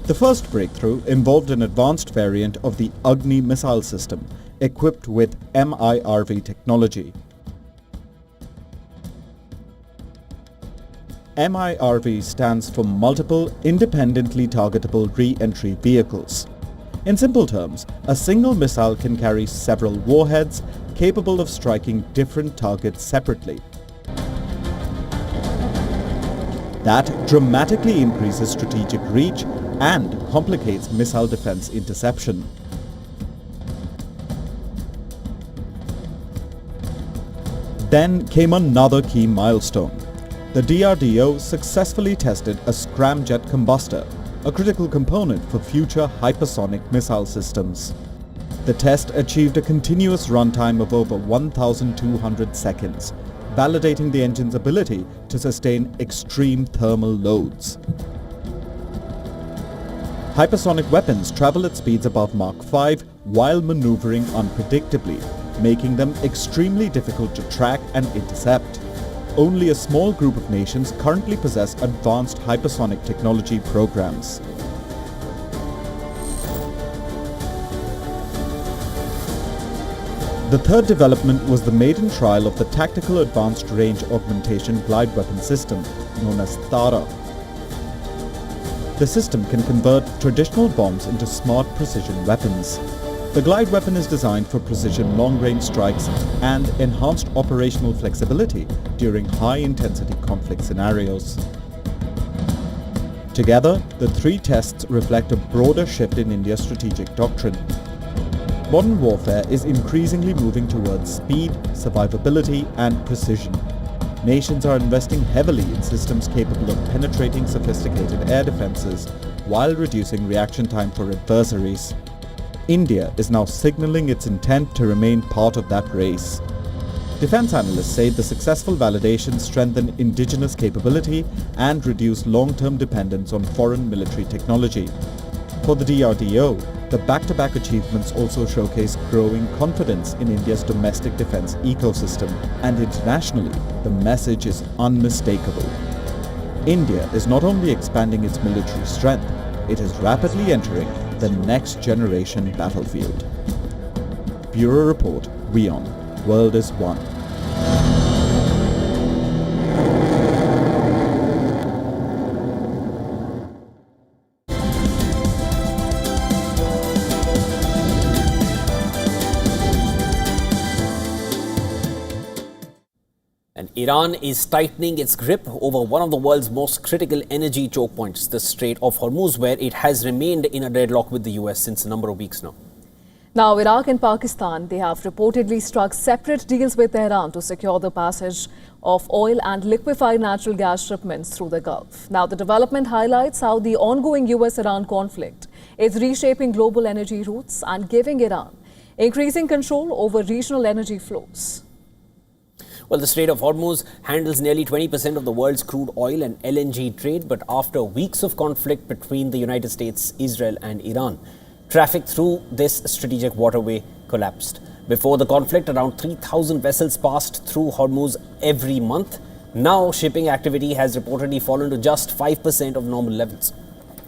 The first breakthrough involved an advanced variant of the Agni missile system, equipped with MIRV technology. MIRV stands for Multiple Independently Targetable Re-Entry Vehicles. In simple terms, a single missile can carry several warheads capable of striking different targets separately. That dramatically increases strategic reach and complicates missile defense interception. Then came another key milestone. The DRDO successfully tested a scramjet combustor, a critical component for future hypersonic missile systems. The test achieved a continuous runtime of over 1,200 seconds, validating the engine's ability to sustain extreme thermal loads. Hypersonic weapons travel at speeds above Mach 5 while maneuvering unpredictably, making them extremely difficult to track and intercept. Only a small group of nations currently possess advanced hypersonic technology programs. The third development was the maiden trial of the Tactical Advanced Range Augmentation Glide Weapon System, known as THAADA. The system can convert traditional bombs into smart precision weapons. The glide weapon is designed for precision long-range strikes and enhanced operational flexibility during high-intensity conflict scenarios. Together, the three tests reflect a broader shift in India's strategic doctrine. Modern warfare is increasingly moving towards speed, survivability, and precision. Nations are investing heavily in systems capable of penetrating sophisticated air defenses while reducing reaction time for adversaries. India is now signaling its intent to remain part of that race. Defense analysts say the successful validation strengthen indigenous capability and reduce long-term dependence on foreign military technology. For the DRDO, the back-to-back achievements also showcase growing confidence in India's domestic defense ecosystem, and internationally, the message is unmistakable. India is not only expanding its military strength, it is rapidly entering the next generation battlefield. Bureau Report, WION, World is One. And Iran is tightening its grip over one of the world's most critical energy choke points, the Strait of Hormuz, where it has remained in a deadlock with the US since a number of weeks now. Now, Iraq and Pakistan, they have reportedly struck separate deals with Tehran to secure the passage of oil and liquefied natural gas shipments through the Gulf. Now, the development highlights how the ongoing US-Iran conflict is reshaping global energy routes and giving Iran increasing control over regional energy flows. Well, the Strait of Hormuz handles nearly 20% of the world's crude oil and LNG trade, but after weeks of conflict between the United States, Israel and Iran, traffic through this strategic waterway collapsed. Before the conflict, around 3,000 vessels passed through Hormuz every month. Now, shipping activity has reportedly fallen to just 5% of normal levels.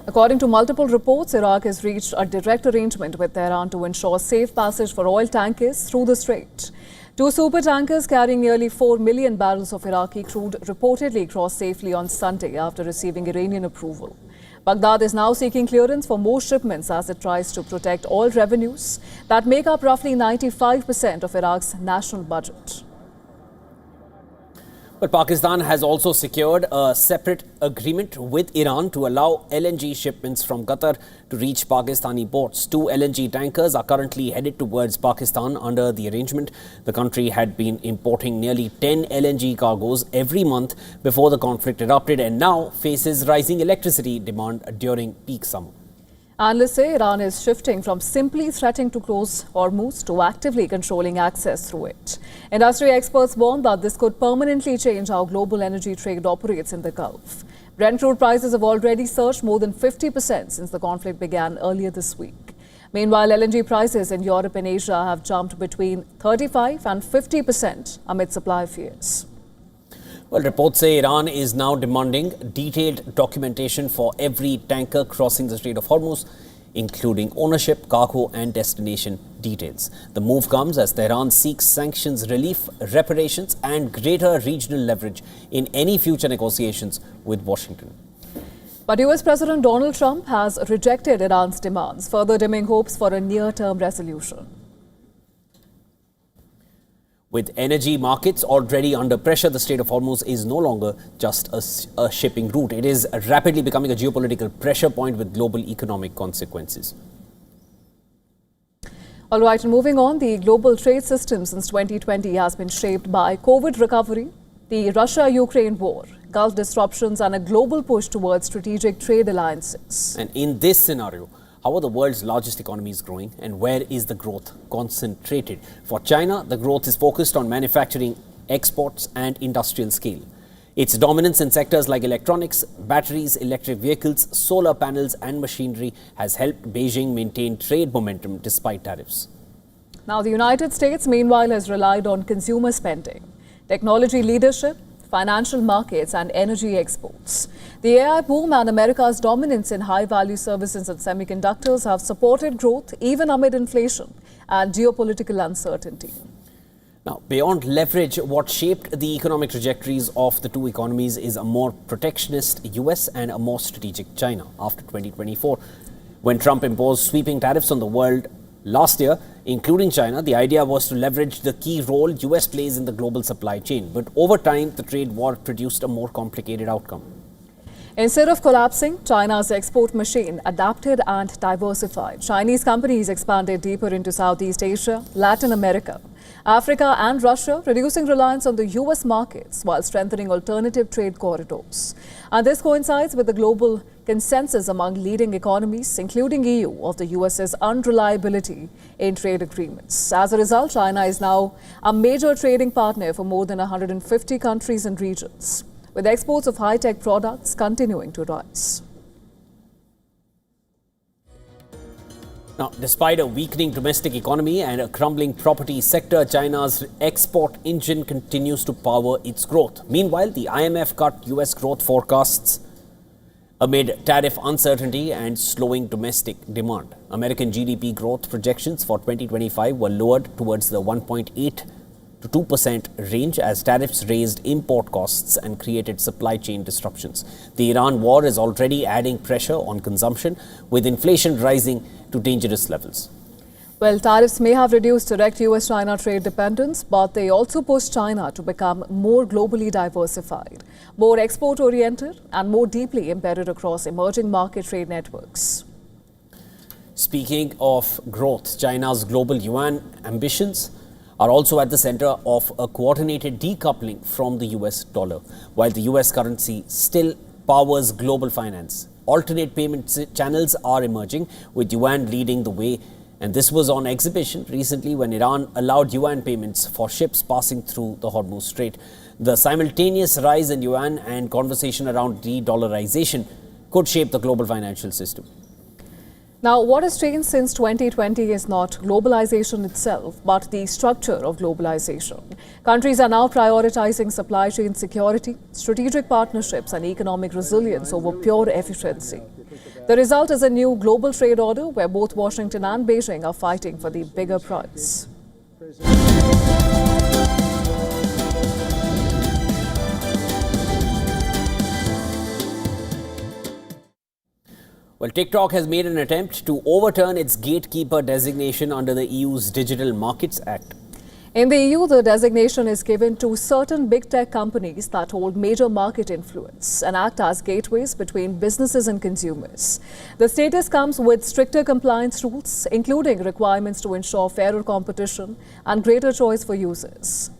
According to multiple reports, Iraq has reached a direct arrangement with Tehran to ensure safe passage for oil tankers through the strait. Two super tankers carrying nearly 4 million barrels of Iraqi crude reportedly crossed safely on Sunday after receiving Iranian approval. Baghdad is now seeking clearance for more shipments as it tries to protect oil revenues that make up roughly 95% of Iraq's national budget. But Pakistan has also secured a separate agreement with Iran to allow LNG shipments from Qatar to reach Pakistani ports. 2 LNG tankers are currently headed towards Pakistan under the arrangement. The country had been importing nearly 10 LNG cargoes every month before the conflict erupted and now faces rising electricity demand during peak summer. Analysts say Iran is shifting from simply threatening to close Hormuz to actively controlling access through it. Industry experts warn that this could permanently change how global energy trade operates in the Gulf. Brent crude prices have already surged more than 50% since the conflict began earlier this week. Meanwhile, LNG prices in Europe and Asia have jumped between 35% and 50% amid supply fears. Well, reports say Iran is now demanding detailed documentation for every tanker crossing the Strait of Hormuz, including ownership, cargo and destination details. The move comes as Tehran seeks sanctions relief, reparations and greater regional leverage in any future negotiations with Washington. But US President Donald Trump has rejected Iran's demands, further dimming hopes for a near-term resolution. With energy markets already under pressure, the Strait of Hormuz is no longer just a shipping route. It is rapidly becoming a geopolitical pressure point with global economic consequences. All right, and moving on, the global trade system since 2020 has been shaped by COVID recovery, the Russia-Ukraine war, Gulf disruptions and a global push towards strategic trade alliances. And in this scenario, how are the world's largest economies growing and where is the growth concentrated? For China, the growth is focused on manufacturing, exports and industrial scale. Its dominance in sectors like electronics, batteries, electric vehicles, solar panels and machinery has helped Beijing maintain trade momentum despite tariffs. Now, the United States, meanwhile, has relied on consumer spending, technology leadership, financial markets, and energy exports. The AI boom and America's dominance in high-value services and semiconductors have supported growth even amid inflation and geopolitical uncertainty. Now, beyond leverage, what shaped the economic trajectories of the two economies is a more protectionist US and a more strategic China after 2024. When Trump imposed sweeping tariffs on the world last year, including China, the idea was to leverage the key role US plays in the global supply chain. But over time, the trade war produced a more complicated outcome. Instead of collapsing, China's export machine adapted and diversified. Chinese companies expanded deeper into Southeast Asia, Latin America, Africa and Russia, reducing reliance on the US markets while strengthening alternative trade corridors. And this coincides with the global consensus among leading economies, including EU, of the US's unreliability in trade agreements. As a result, China is now a major trading partner for more than 150 countries and regions, with exports of high-tech products continuing to rise. Now, despite a weakening domestic economy and a crumbling property sector, China's export engine continues to power its growth. Meanwhile, the IMF cut US growth forecasts amid tariff uncertainty and slowing domestic demand. American GDP growth projections for 2025 were lowered towards the 1.8 to 2% range as tariffs raised import costs and created supply chain disruptions. The Iran war is already adding pressure on consumption, with inflation rising to dangerous levels. Well, tariffs may have reduced direct US-China trade dependence, but they also push China to become more globally diversified, more export-oriented, and more deeply embedded across emerging market trade networks. Speaking of growth, China's global yuan ambitions are also at the center of a coordinated decoupling from the US dollar. While the US currency still powers global finance, alternate payment channels are emerging, with yuan leading the way. And this was on exhibition recently when Iran allowed yuan payments for ships passing through the Hormuz Strait. The simultaneous rise in yuan and conversation around de-dollarization could shape the global financial system. Now, what has changed since 2020 is not globalization itself, but the structure of globalization. Countries are now prioritizing supply chain security, strategic partnerships, and economic resilience over pure efficiency. The result is a new global trade order where both Washington and Beijing are fighting for the bigger prize. Well, TikTok has made an attempt to overturn its gatekeeper designation under the EU's Digital Markets Act. In the EU, the designation is given to certain big tech companies that hold major market influence and act as gateways between businesses and consumers. The status comes with stricter compliance rules, including requirements to ensure fairer competition and greater choice for users.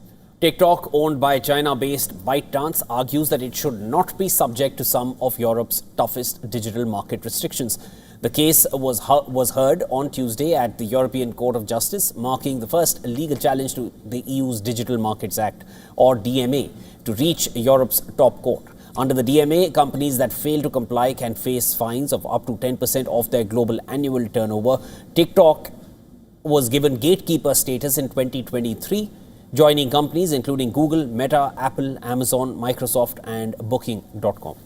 TikTok, owned by China-based ByteDance, argues that it should not be subject to some of Europe's toughest digital market restrictions. The case was heard on Tuesday at the European Court of Justice, marking the first legal challenge to the EU's Digital Markets Act, or DMA, to reach Europe's top court. Under the DMA, companies that fail to comply can face fines of up to 10% of their global annual turnover. TikTok was given gatekeeper status in 2023, joining companies including Google, Meta, Apple, Amazon, Microsoft, and Booking.com.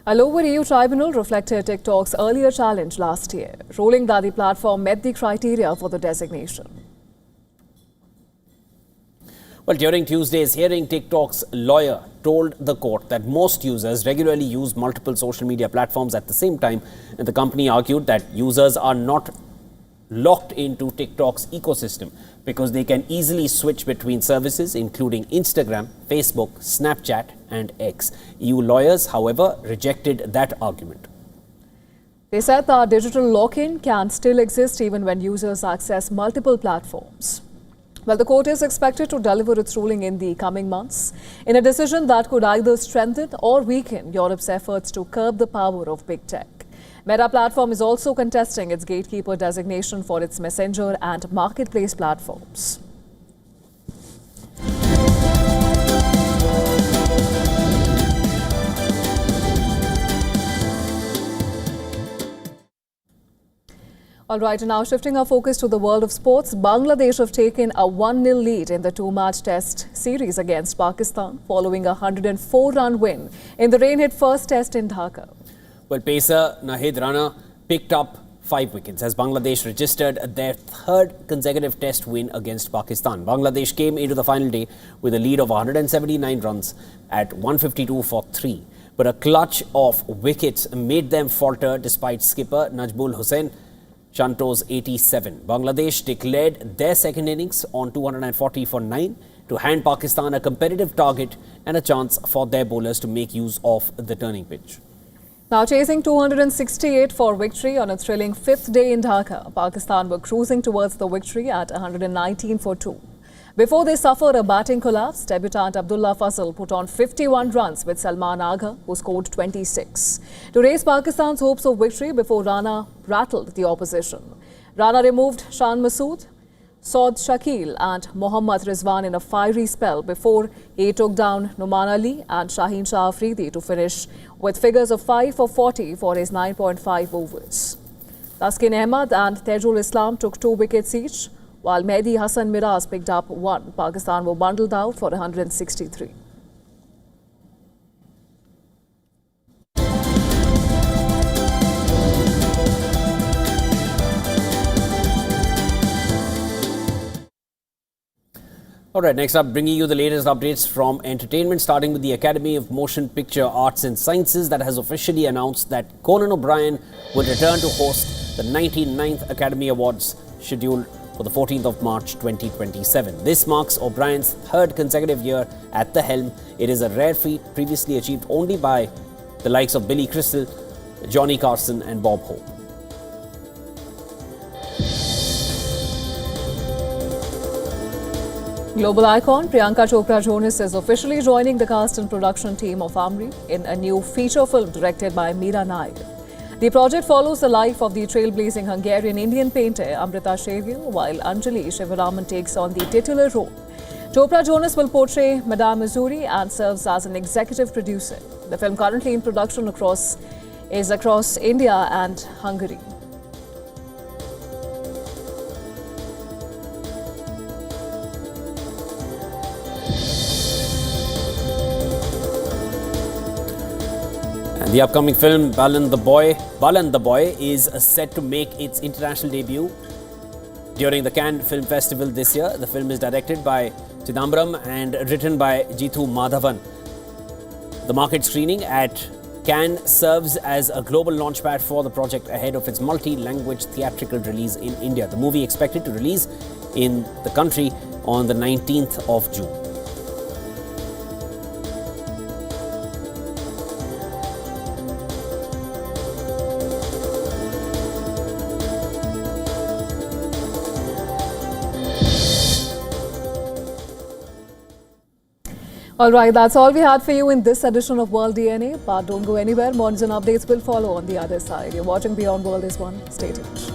A lower EU tribunal reflected TikTok's earlier challenge last year, ruling that the platform met the criteria for the designation. Well, during Tuesday's hearing, TikTok's lawyer told the court that most users regularly use multiple social media platforms at the same time, and the company argued that users are not locked into TikTok's ecosystem because they can easily switch between services including Instagram, Facebook, Snapchat and X. EU lawyers, however, rejected that argument. They said that digital lock-in can still exist even when users access multiple platforms. Well, the court is expected to deliver its ruling in the coming months in a decision that could either strengthen or weaken Europe's efforts to curb the power of big tech. Meta Platform is also contesting its gatekeeper designation for its messenger and marketplace platforms. All right, now shifting our focus to the world of sports, Bangladesh have taken a 1-0 lead in the two-match test series against Pakistan following a 104-run win in the rain-hit first test in Dhaka. Well, pacer Nahid Rana picked up 5 wickets as Bangladesh registered their third consecutive test win against Pakistan. Bangladesh came into the final day with a lead of 179 runs at 152 for 3. But a clutch of wickets made them falter despite skipper Najmul Hussain Shanto's 87. Bangladesh declared their second innings on 240 for 9 to hand Pakistan a competitive target and a chance for their bowlers to make use of the turning pitch. Now chasing 268 for victory on a thrilling 5th day in Dhaka, Pakistan were cruising towards the victory at 119 for 2. Before they suffered a batting collapse, debutant Abdullah Fazal put on 51 runs with Salman Agha, who scored 26, to raise Pakistan's hopes of victory before Rana rattled the opposition. Rana removed Shan Masood, Saud Shakil and Mohammad Rizwan in a fiery spell before he took down Numan Ali and Shaheen Shah Afridi to finish with figures of 5 for 40 for his 9.5 overs. Taskin Ahmad and Tejul Islam took 2 wickets each, while Mehdi Hassan Miraz picked up 1. Pakistan were bundled out for 163. All right, next up, bringing you the latest updates from entertainment, starting with the Academy of Motion Picture Arts and Sciences that has officially announced that Conan O'Brien will return to host the 99th Academy Awards scheduled for the 14th of March 2027. This marks O'Brien's third consecutive year at the helm. It is a rare feat previously achieved only by the likes of Billy Crystal, Johnny Carson and Bob Hope. Global icon Priyanka Chopra Jonas is officially joining the cast and production team of Amri in a new feature film directed by Meera Nair. The project follows the life of the trailblazing Hungarian-Indian painter Amrita Shergill, while Anjali Shivaraman takes on the titular role. Chopra Jonas will portray Madame Missouri and serves as an executive producer. The film, currently in production across India and Hungary. The upcoming film Balan the Boy is set to make its international debut during the Cannes Film Festival this year. The film is directed by Chidambaram and written by Jithu Madhavan. The market screening at Cannes serves as a global launchpad for the project ahead of its multi-language theatrical release in India. The movie expected to release in the country on the 19th of June. All right, that's all we had for you in this edition of World DNA. But don't go anywhere. More and updates will follow on the other side. You're watching Beyond World is One. Stay tuned.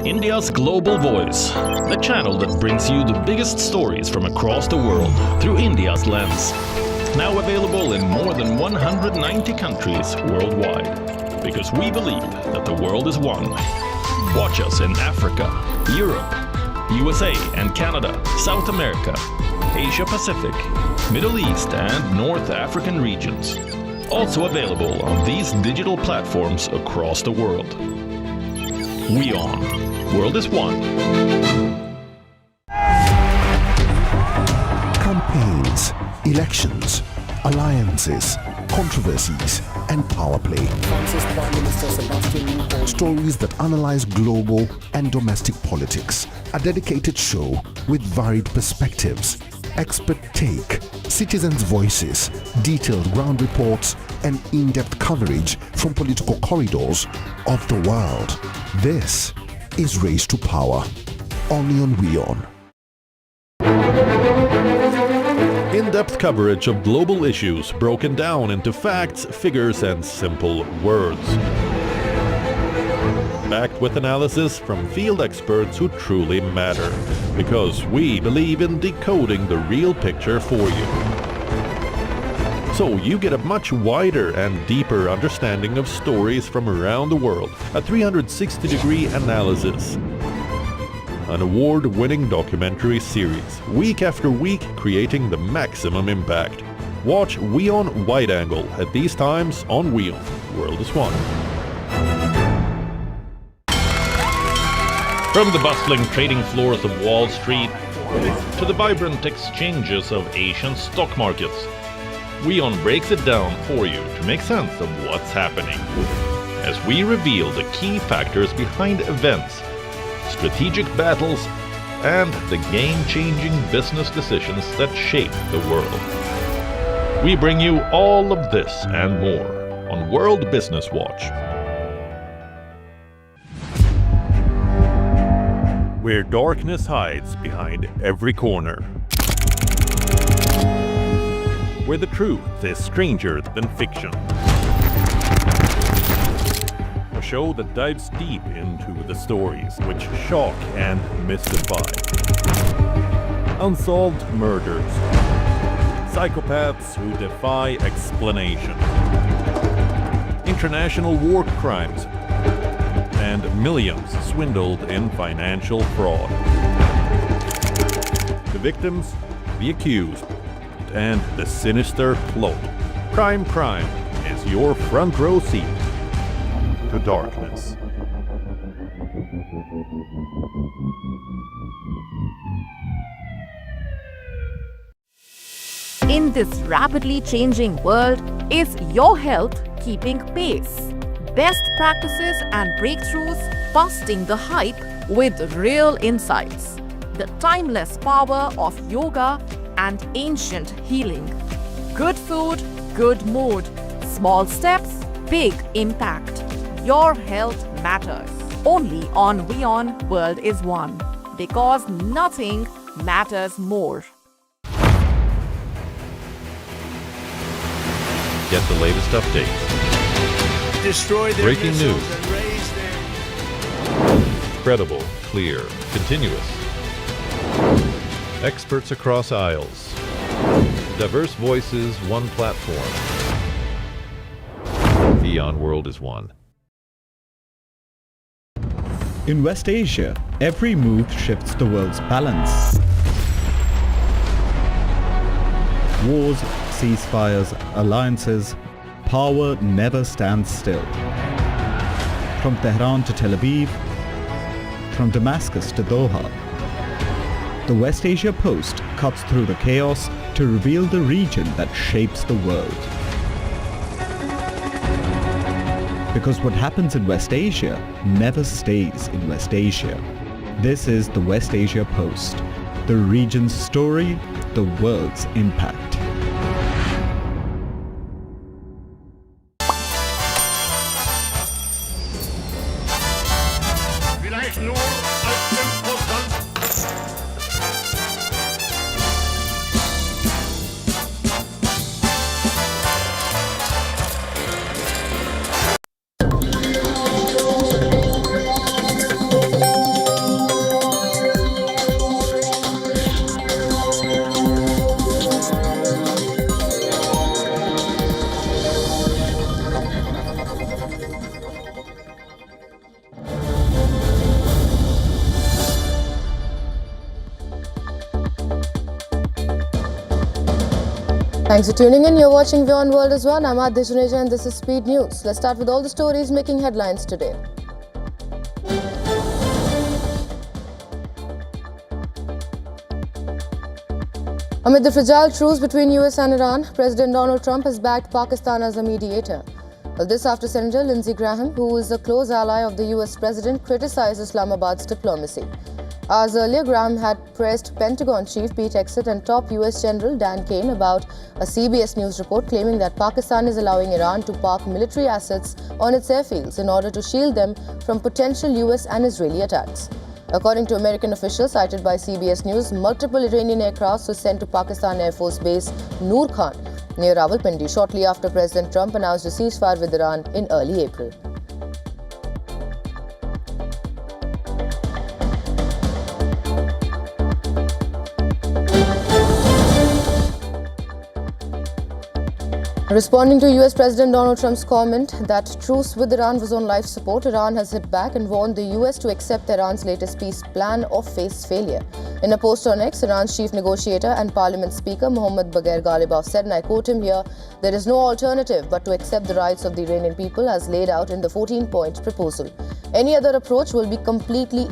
India's Global Voice, the channel that brings you the biggest stories from across the world through India's lens. Now available in more than 190 countries worldwide. Because we believe that the world is one. Watch us in Africa, Europe, USA and Canada, South America, Asia Pacific, Middle East and North African regions. Also available on these digital platforms across the world. WION. World is One. Campaigns, elections, alliances, controversies, and power play. Stories that analyze global and domestic politics. A dedicated show with varied perspectives, expert take, citizens' voices, detailed ground reports, and in-depth coverage from political corridors of the world. This is Race to Power, only on WION. in-depth coverage of global issues broken down into facts, figures, and simple words. Backed with analysis from field experts who truly matter, because we believe in decoding the real picture for you. So you get a much wider and deeper understanding of stories from around the world, a 360-degree analysis. An award-winning documentary series, week after week creating the maximum impact. Watch WION Wide Angle at these times on WION. World is One. From the bustling trading floors of Wall Street to the vibrant exchanges of Asian stock markets, WION breaks it down for you to make sense of what's happening, as we reveal the key factors behind events, strategic battles, and the game-changing business decisions that shape the world. We bring you all of this and more on World Business Watch. Where darkness hides behind every corner. Where the truth is stranger than fiction. A show that dives deep into the stories which shock and mystify. Unsolved murders. Psychopaths who defy explanation. International war crimes. And millions swindled in financial fraud. The victims, the accused, and the sinister plot. Crime is your front row seat to darkness. In this rapidly changing world, is your health keeping pace? Best practices and breakthroughs busting the hype with real insights. The timeless power of yoga and ancient healing. Good food, good mood. Small steps, big impact. Your health matters. Only on WION World is One. Because nothing matters more. Get the latest updates. Destroy their Breaking missiles news. and raise their... Credible, clear, continuous. Experts across aisles. Diverse voices, one platform. WION World is One. In West Asia, every move shifts the world's balance. Wars, ceasefires, alliances, power never stands still. From Tehran to Tel Aviv, from Damascus to Doha, the West Asia Post cuts through the chaos to reveal the region that shapes the world. Because what happens in West Asia never stays in West Asia. This is the West Asia Post, the region's story, the world's impact. Vielleicht nur als Imposant. Thanks for tuning in. You're watching WION World is One. I'm Adya Juneja and this is Speed News. Let's start with all the stories making headlines today. Amid the fragile truce between US and Iran, President Donald Trump has backed Pakistan as a mediator. Well, this after Senator Lindsey Graham, who is a close ally of the US president, criticized Islamabad's diplomacy. Hours earlier, Graham had pressed Pentagon Chief Pete Hegseth and top US General Dan Kane about a CBS News report claiming that Pakistan is allowing Iran to park military assets on its airfields in order to shield them from potential US and Israeli attacks. According to American officials cited by CBS News, multiple Iranian aircrafts were sent to Pakistan Air Force Base Noor Khan near Rawalpindi shortly after President Trump announced a ceasefire with Iran in early April. Responding to US President Donald Trump's comment that truce with Iran was on life support, Iran has hit back and warned the US to accept Iran's latest peace plan or face failure. In a post on X, Iran's chief negotiator and parliament speaker Mohammad Bagher Ghalibaf said, and I quote him here, "There is no alternative but to accept the rights of the Iranian people as laid out in the 14-point proposal. Any other approach will be completely